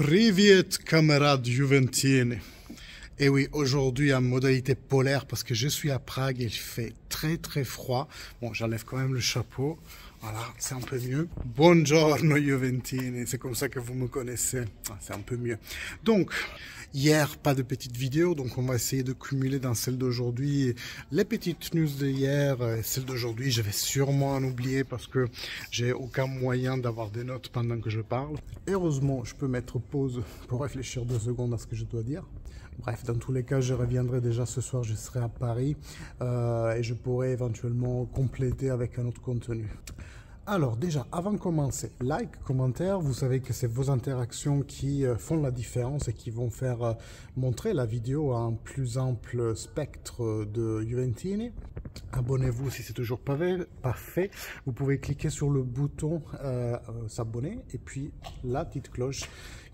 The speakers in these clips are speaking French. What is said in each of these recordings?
Привет, camarades juventini. Et oui, aujourd'hui en modalité polaire parce que je suis à Prague et il fait très froid. Bon, j'enlève quand même le chapeau. Voilà, c'est un peu mieux. Buongiorno Juventini, c'est comme ça que vous me connaissez. C'est un peu mieux. Donc, hier, pas de petite vidéo, donc on va essayer de cumuler dans celle d'aujourd'hui les petites news de hier. Celle d'aujourd'hui, je vais sûrement en oublier parce que j'ai aucun moyen d'avoir des notes pendant que je parle. Heureusement, je peux mettre pause pour réfléchir 2 secondes à ce que je dois dire. Bref, dans tous les cas, je reviendrai déjà ce soir, je serai à Paris et je pourrai éventuellement compléter avec un autre contenu. Alors déjà, avant de commencer, like, commentaire, vous savez que c'est vos interactions qui font la différence et qui vont faire montrer la vidéo à un plus ample spectre de Juventini. Abonnez-vous si c'est toujours pas fait. Vous pouvez cliquer sur le bouton s'abonner et puis la petite cloche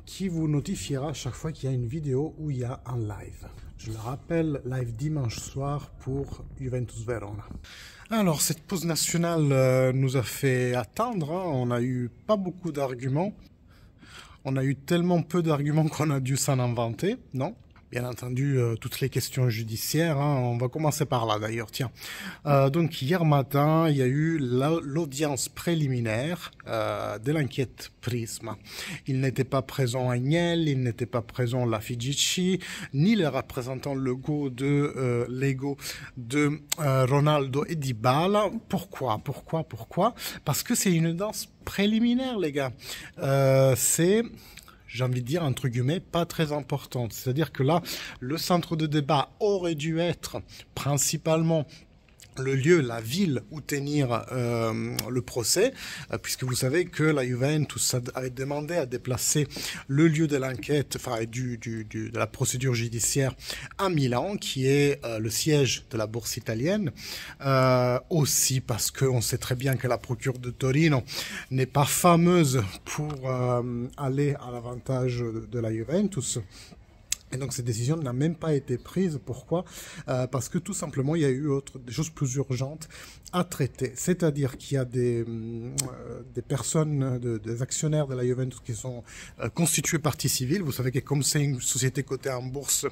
qui vous notifiera chaque fois qu'il y a une vidéo où il y a un live. Je le rappelle, live dimanche soir pour Juventus Verona. Alors, cette pause nationale nous a fait attendre, hein. On n'a eu pas beaucoup d'arguments. On a eu tellement peu d'arguments qu'on a dû s'en inventer, non? Bien entendu, toutes les questions judiciaires, hein, on va commencer par là d'ailleurs, tiens. Donc hier matin, il y a eu l'audience préliminaire de l'enquête Prisma. Il n'était pas présent Agnelli, il n'était pas présent la Figici, ni les représentants légaux de Ronaldo et Dybala. Pourquoi? Parce que c'est une audience préliminaire, les gars. C'est... j'ai envie de dire, entre guillemets, pas très importante. C'est-à-dire que là, le centre de débat aurait dû être principalement le lieu, la ville où tenir le procès, puisque vous savez que la Juventus avait demandé à déplacer le lieu de l'enquête, enfin de la procédure judiciaire à Milan, qui est le siège de la bourse italienne, aussi parce qu'on sait très bien que la procure de Torino n'est pas fameuse pour aller à l'avantage de la Juventus. Et donc cette décision n'a même pas été prise. Pourquoi? Parce que tout simplement il y a eu des choses plus urgentes à traiter. C'est-à-dire qu'il y a des personnes, des actionnaires de la Juventus qui sont constitués partie civile. Vous savez que comme c'est une société cotée en bourse,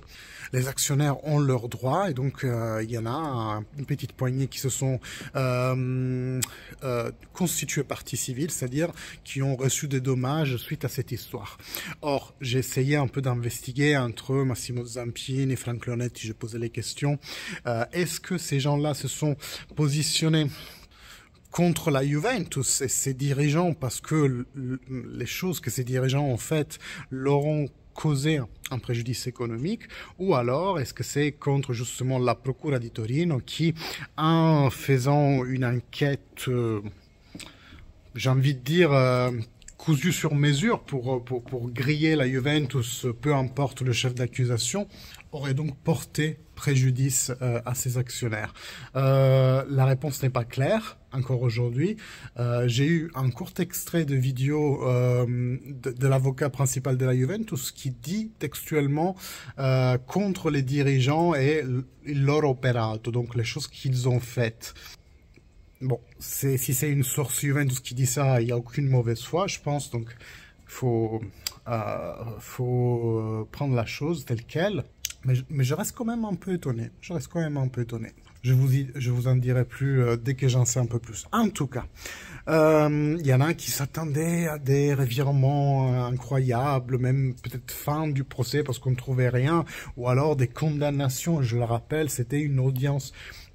les actionnaires ont leurs droits. Et donc il y en a une petite poignée qui se sont constitués partie civile, c'est-à-dire qui ont reçu des dommages suite à cette histoire. Or, j'ai essayé un peu d'investiguer entre Massimo Zampini et Frank Leonetti, j'ai posé les questions. Est-ce que ces gens-là se sont positionnés contre la Juventus et ses dirigeants parce que les choses que ces dirigeants ont faites leur ont causé un préjudice économique, ou alors est-ce que c'est contre justement la Procura di Torino qui, en faisant une enquête, j'ai envie de dire, cousu sur mesure pour griller la Juventus, peu importe le chef d'accusation, aurait donc porté préjudice à ses actionnaires. La réponse n'est pas claire encore aujourd'hui. J'ai eu un court extrait de vidéo de l'avocat principal de la Juventus qui dit textuellement contre les dirigeants et il loro operato, donc les choses qu'ils ont faites. Bon, si c'est une source Juventus qui dit ça, il n'y a aucune mauvaise foi, je pense, donc faut prendre la chose telle quelle. Mais je reste quand même un peu étonné. Je vous en dirai plus dès que j'en sais un peu plus. En tout cas, il y en a qui s'attendaient à des revirements incroyables, même peut-être fin du procès parce qu'on ne trouvait rien, ou alors des condamnations. Je le rappelle, c'était une audience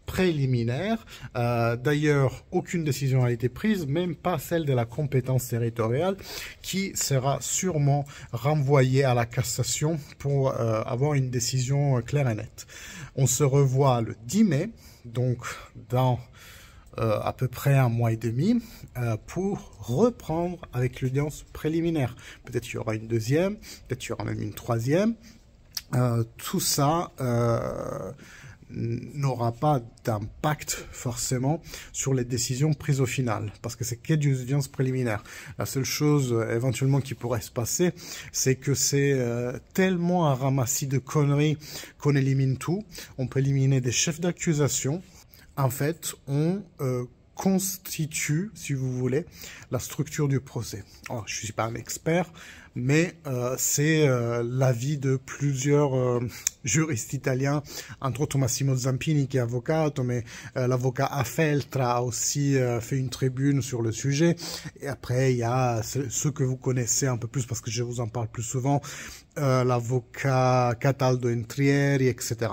préliminaire. D'ailleurs, aucune décision n'a été prise, même pas celle de la compétence territoriale, qui sera sûrement renvoyée à la cassation pour avoir une décision claire et nette. On se revoit le 10 mai, donc dans à peu près un mois et demi, pour reprendre avec l'audience préliminaire. Peut-être qu'il y aura une deuxième, peut-être qu'il y aura même une troisième. Tout ça n'aura pas d'impact forcément sur les décisions prises au final, parce que c'est que des audiences préliminaires. La seule chose éventuellement qui pourrait se passer, c'est que c'est tellement un ramassis de conneries qu'on élimine tout. On peut éliminer des chefs d'accusation. En fait, on constitue, si vous voulez, la structure du procès. Alors, je ne suis pas un expert, mais c'est l'avis de plusieurs juristes italiens, entre autres Massimo Zampini qui est avocat, mais l'avocat Afeltra a aussi fait une tribune sur le sujet. Et après, il y a ceux que vous connaissez un peu plus parce que je vous en parle plus souvent, l'avocat Cataldo Entrieri, etc.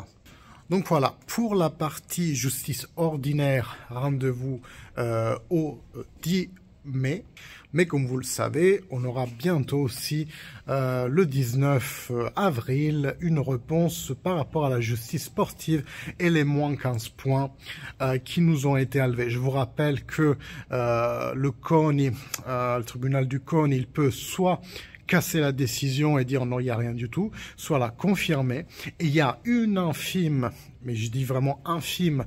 Donc voilà, pour la partie justice ordinaire, rendez-vous au 10 mai. Mais comme vous le savez, on aura bientôt aussi, le 19 avril, une réponse par rapport à la justice sportive et les moins 15 points qui nous ont été enlevés. Je vous rappelle que le CONI, le tribunal du CONI, il peut soit casser la décision et dire non, il n'y a rien du tout, soit la confirmer. Et il y a une infime, mais je dis vraiment infime,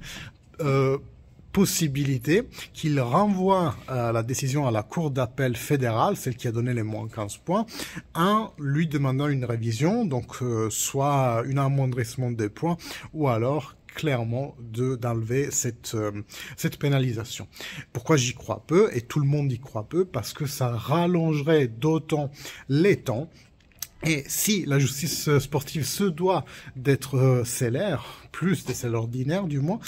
possibilité qu'il renvoie la décision à la Cour d'appel fédérale, celle qui a donné les moins 15 points, en lui demandant une révision, donc soit un amoindrissement des points, ou alors clairement d'enlever cette pénalisation. Pourquoi j'y crois peu, et tout le monde y croit peu, parce que ça rallongerait d'autant les temps. Et si la justice sportive se doit d'être célère, plus de celle ordinaire du moins,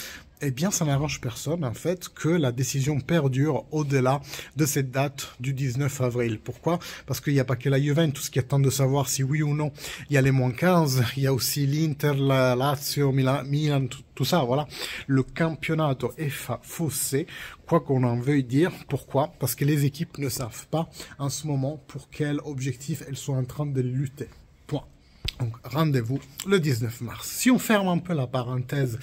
eh bien, ça n'arrange personne, en fait, que la décision perdure au-delà de cette date du 19 avril. Pourquoi? Parce qu'il n'y a pas que la Juventus qui attend de savoir si oui ou non il y a les moins 15, il y a aussi l'Inter, la Lazio, Milan, tout ça, voilà. Le campionato est faussé, quoi qu'on en veuille dire. Pourquoi? Parce que les équipes ne savent pas, en ce moment, pour quel objectif elles sont en train de lutter. Point. Donc, rendez-vous le 19 mars. Si on ferme un peu la parenthèse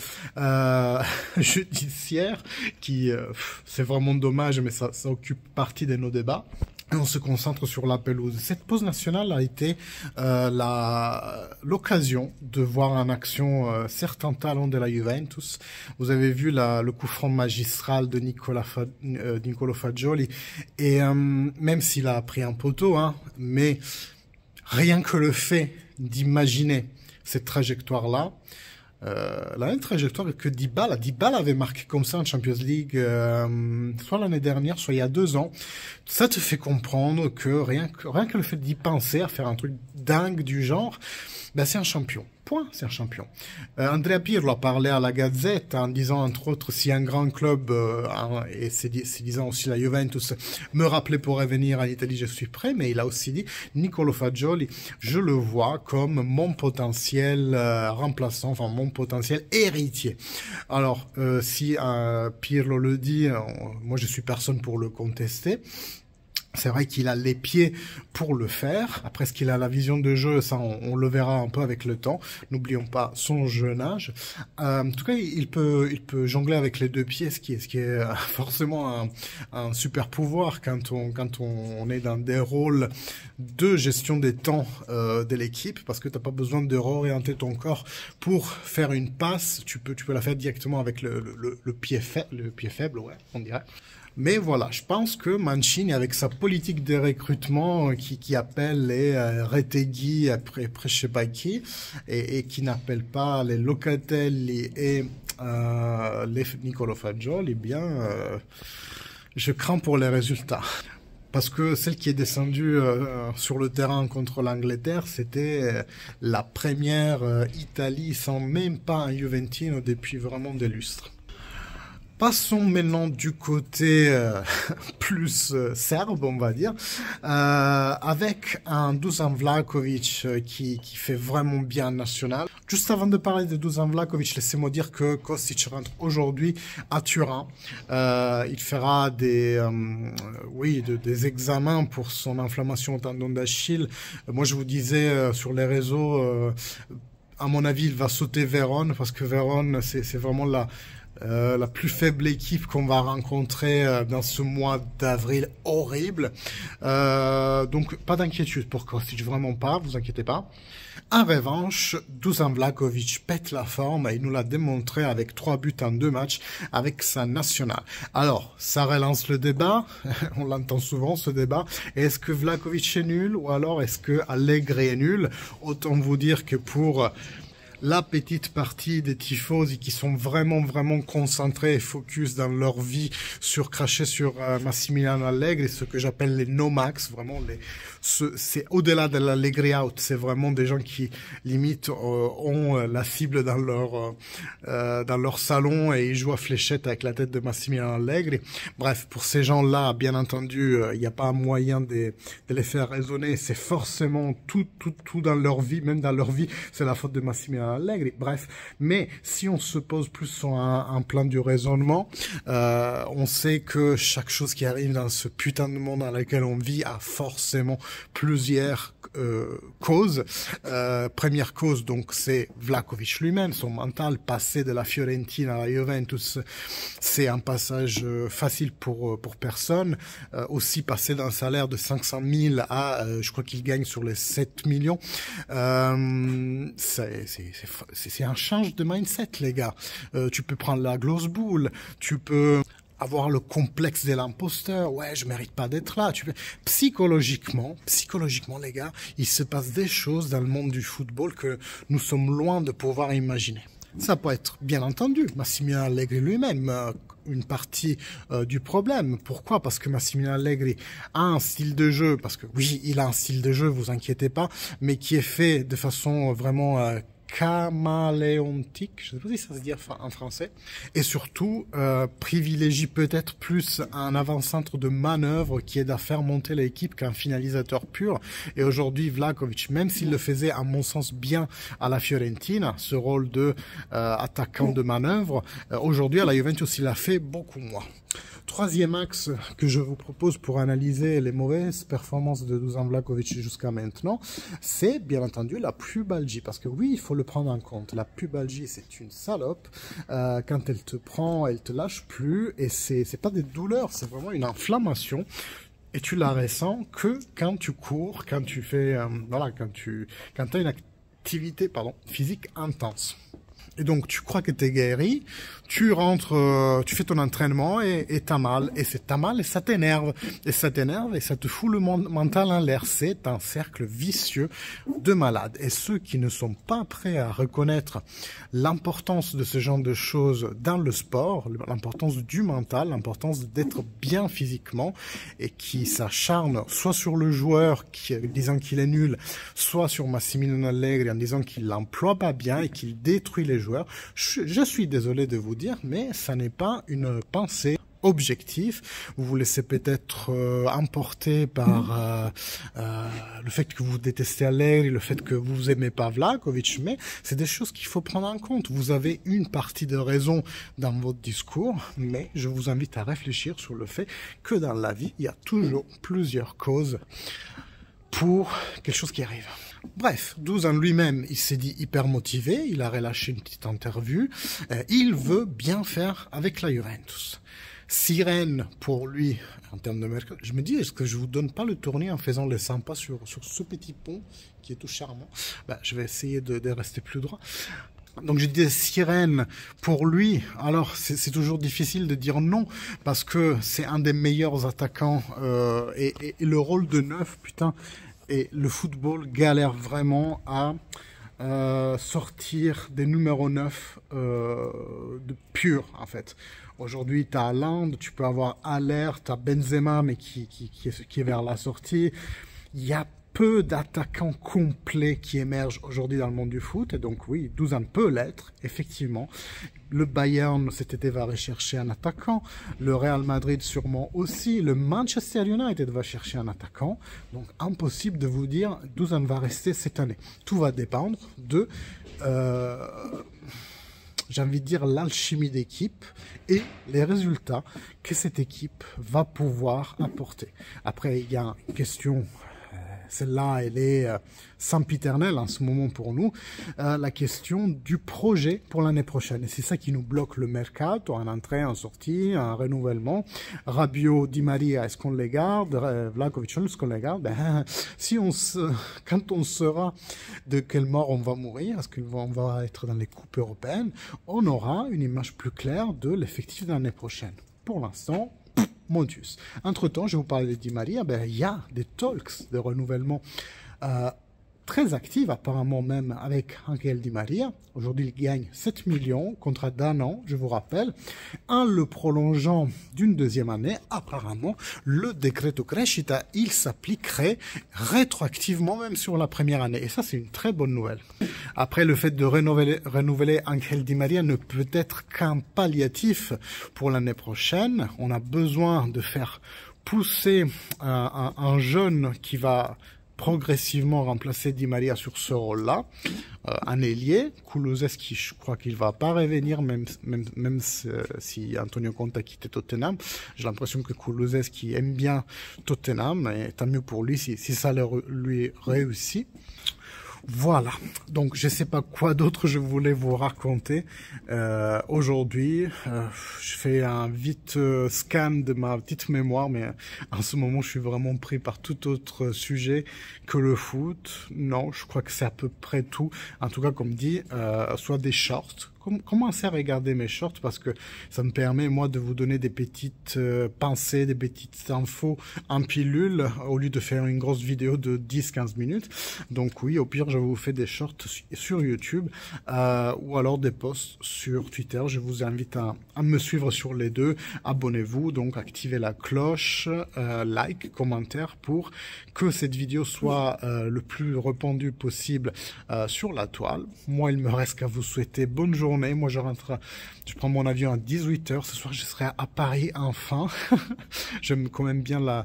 judiciaire, qui c'est vraiment dommage, mais ça occupe partie de nos débats, et on se concentre sur la pelouse. Cette pause nationale a été l'occasion de voir en action certains talents de la Juventus. Vous avez vu le coup franc magistral de Nicolo Fagioli, et même s'il a pris un poteau, hein, mais rien que le fait d'imaginer cette trajectoire-là, la même trajectoire que Dybala avait marqué comme ça en Champions League, soit l'année dernière, soit il y a 2 ans. Ça te fait comprendre que rien que le fait d'y penser, à faire un truc dingue du genre, ben c'est un champion. Point, c'est un champion. Andrea Pirlo a parlé à la Gazette en disant, entre autres, si un grand club, et c'est disant aussi la Juventus, me rappelait pour revenir en Italie, je suis prêt, mais il a aussi dit, Nicolo Fagioli, je le vois comme mon potentiel remplaçant, enfin mon potentiel héritier. Alors, si Pirlo le dit, moi je suis personne pour le contester. C'est vrai qu'il a les pieds pour le faire. Après, ce qu'il a la vision de jeu, ça, on le verra un peu avec le temps. N'oublions pas son jeune âge. En tout cas, il peut jongler avec les 2 pieds, ce qui est forcément un super pouvoir quand on est dans des rôles de gestion des temps de l'équipe, parce que t'as pas besoin de réorienter ton corps pour faire une passe. Tu peux la faire directement avec le pied faible, ouais, on dirait. Mais voilà, je pense que Mancini, avec sa politique de recrutement qui appelle les Retegui après je sais pas qui, et qui n'appelle pas les Locatelli et les Nicolo Fagioli, eh bien, je crains pour les résultats. Parce que celle qui est descendue sur le terrain contre l'Angleterre, c'était la première Italie sans même pas un Juventino depuis vraiment des lustres. Passons maintenant du côté plus serbe, on va dire, avec un Dusan Vlahović qui fait vraiment bien national. Juste avant de parler de Dusan Vlahović, laissez-moi dire que Kostic rentre aujourd'hui à Turin. Il fera des examens pour son inflammation au tendon d'Achille. Moi, je vous disais sur les réseaux, à mon avis, il va sauter Vérone, parce que Vérone, c'est vraiment la plus faible équipe qu'on va rencontrer dans ce mois d'avril horrible. Donc, pas d'inquiétude pour Kostic, vraiment pas, vous inquiétez pas. En revanche, Dusan Vlahović pète la forme et il nous l'a démontré avec 3 buts en 2 matchs avec sa nationale. Alors, ça relance le débat, on l'entend souvent ce débat. Est-ce que Vlahović est nul ou alors est-ce que Allegri est nul? Autant vous dire que pour la petite partie des tifosi qui sont vraiment concentrés et focus dans leur vie sur cracher sur Massimiliano Allegri, ce que j'appelle les no-max, vraiment c'est au-delà de l'Allegri out, c'est vraiment des gens qui limite ont la cible dans leur salon et ils jouent à fléchette avec la tête de Massimiliano Allegri. Bref, pour ces gens-là, bien entendu, il n'y a pas moyen de les faire raisonner, c'est forcément tout dans leur vie, même dans leur vie, c'est la faute de Massimiliano Allegri. Bref, mais si on se pose plus sur un plan du raisonnement, on sait que chaque chose qui arrive dans ce putain de monde dans lequel on vit a forcément plusieurs causes. Première cause, donc, c'est Vlahovic lui-même, son mental, passer de la Fiorentina à la Juventus, c'est un passage facile pour personne. Aussi passer d'un salaire de 500 000 à, je crois qu'il gagne sur les 7 millions. C'est un change de mindset, les gars. Tu peux prendre la grosse boule, tu peux avoir le complexe de l'imposteur, ouais, je mérite pas d'être là. Psychologiquement, les gars, il se passe des choses dans le monde du football que nous sommes loin de pouvoir imaginer. Ça peut être, bien entendu, Massimiliano Allegri lui-même, une partie du problème. Pourquoi? Parce que Massimiliano Allegri a un style de jeu, parce que oui, il a un style de jeu, vous inquiétez pas, mais qui est fait de façon vraiment caméléontique, je ne sais pas si ça se dit en français, et surtout privilégie peut-être plus un avant-centre de manœuvre qui est à faire monter l'équipe qu'un finalisateur pur. Et aujourd'hui, Vlahovic, même s'il le faisait à mon sens bien à la Fiorentina, ce rôle de attaquant de manœuvre, aujourd'hui à la Juventus il a fait beaucoup moins. Troisième axe que je vous propose pour analyser les mauvaises performances de Dusan Vlahovic jusqu'à maintenant, c'est bien entendu la pubalgie. Parce que oui, il faut le prendre en compte. La pubalgie, c'est une salope. Quand elle te prend, elle te lâche plus. Et c'est pas des douleurs, c'est vraiment une inflammation. Et tu la ressens que quand tu cours, quand tu fais, quand t'as une activité, physique intense. Et donc, tu crois que t'es guéri, tu rentres, tu fais ton entraînement et t'as mal. Et t'as mal et ça t'énerve. Et ça t'énerve et ça te fout le mental en l'air. C'est un cercle vicieux de malades. Et ceux qui ne sont pas prêts à reconnaître l'importance de ce genre de choses dans le sport, l'importance du mental, l'importance d'être bien physiquement et qui s'acharnent soit sur le joueur disant qu'il est nul, soit sur Massimiliano Allegri en disant qu'il l'emploie pas bien et qu'il détruit les joueurs. Je suis désolé de vous dire, mais ça n'est pas une pensée objective. Vous vous laissez peut-être emporter par le fait que vous détestez Allegri, le fait que vous aimez pas Vlahovic, mais c'est des choses qu'il faut prendre en compte. Vous avez une partie de raison dans votre discours, mais je vous invite à réfléchir sur le fait que dans la vie, il y a toujours plusieurs causes pour quelque chose qui arrive. Bref, Dusan lui-même, il s'est dit hyper motivé, il a relâché une petite interview, il veut bien faire avec la Juventus. Sirène pour lui, en termes de mercato, je me dis, est-ce que je vous donne pas le tournis en faisant le sympa sur ce petit pont qui est tout charmant? Je vais essayer de rester plus droit. Donc je disais sirène pour lui. Alors c'est toujours difficile de dire non parce que c'est un des meilleurs attaquants et le rôle de neuf, putain. Et le football galère vraiment à sortir des numéros 9 de pur, en fait. Aujourd'hui, tu as Haaland, tu peux avoir Haller, tu as Benzema, mais qui est vers la sortie. Il y a peu d'attaquants complets qui émergent aujourd'hui dans le monde du foot. Et donc oui, Dusan peut l'être, effectivement. Le Bayern cet été va rechercher un attaquant. Le Real Madrid sûrement aussi. Le Manchester United va chercher un attaquant. Donc impossible de vous dire Dusan va rester cette année. Tout va dépendre de... j'ai envie de dire l'alchimie d'équipe et les résultats que cette équipe va pouvoir apporter. Après, il y a une question... Celle-là, elle est sempiternelle en ce moment pour nous, la question du projet pour l'année prochaine. Et c'est ça qui nous bloque le mercato, en entrée, en sortie, en renouvellement. Rabiot, Di Maria, est-ce qu'on les garde? Vlahovic, est-ce qu'on les garde? Quand on saura de quelle mort on va mourir, est-ce qu'on va être dans les coupes européennes, on aura une image plus claire de l'effectif de l'année prochaine. Pour l'instant, Montius. Entre-temps, je vais vous parler de Di Maria, il y a des talks de renouvellement très active, apparemment même avec Angel Di Maria. Aujourd'hui, il gagne 7 millions, contrat d'1 an, je vous rappelle. En le prolongeant d'une deuxième année, apparemment, le Decreto Crescita, il s'appliquerait rétroactivement même sur la première année. Et ça, c'est une très bonne nouvelle. Après, le fait de renouveler Angel Di Maria ne peut être qu'un palliatif pour l'année prochaine. On a besoin de faire pousser un jeune qui va progressivement remplacer Di Maria sur ce rôle-là, un ailier. Kulusevski, je crois qu'il va pas revenir, même si Antonio Conte a quitté Tottenham. J'ai l'impression que Kulusevski aime bien Tottenham, et tant mieux pour lui si ça lui réussit. Voilà, donc je sais pas quoi d'autre je voulais vous raconter aujourd'hui. Je fais un vite scan de ma petite mémoire, mais en ce moment je suis vraiment pris par tout autre sujet que le foot. Non, je crois que c'est à peu près tout. En tout cas, comme dit, soit des shorts. Commencez à regarder mes shorts parce que ça me permet, moi, de vous donner des petites pensées, des petites infos en pilule au lieu de faire une grosse vidéo de 10-15 minutes. Donc oui, au pire, je vous fais des shorts sur YouTube ou alors des posts sur Twitter. Je vous invite à me suivre sur les deux. Abonnez-vous, donc activez la cloche, like, commentaire pour que cette vidéo soit le plus répandue possible sur la toile. Moi, il me reste qu'à vous souhaiter bonne journée. Moi, je prends mon avion à 18 h. Ce soir, je serai à Paris enfin. J'aime quand même bien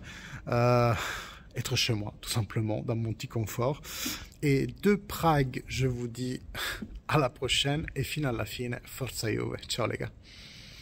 être chez moi, tout simplement, dans mon petit confort. Et de Prague, je vous dis à la prochaine. Et fino alla fine, forza Juve. Ciao les gars.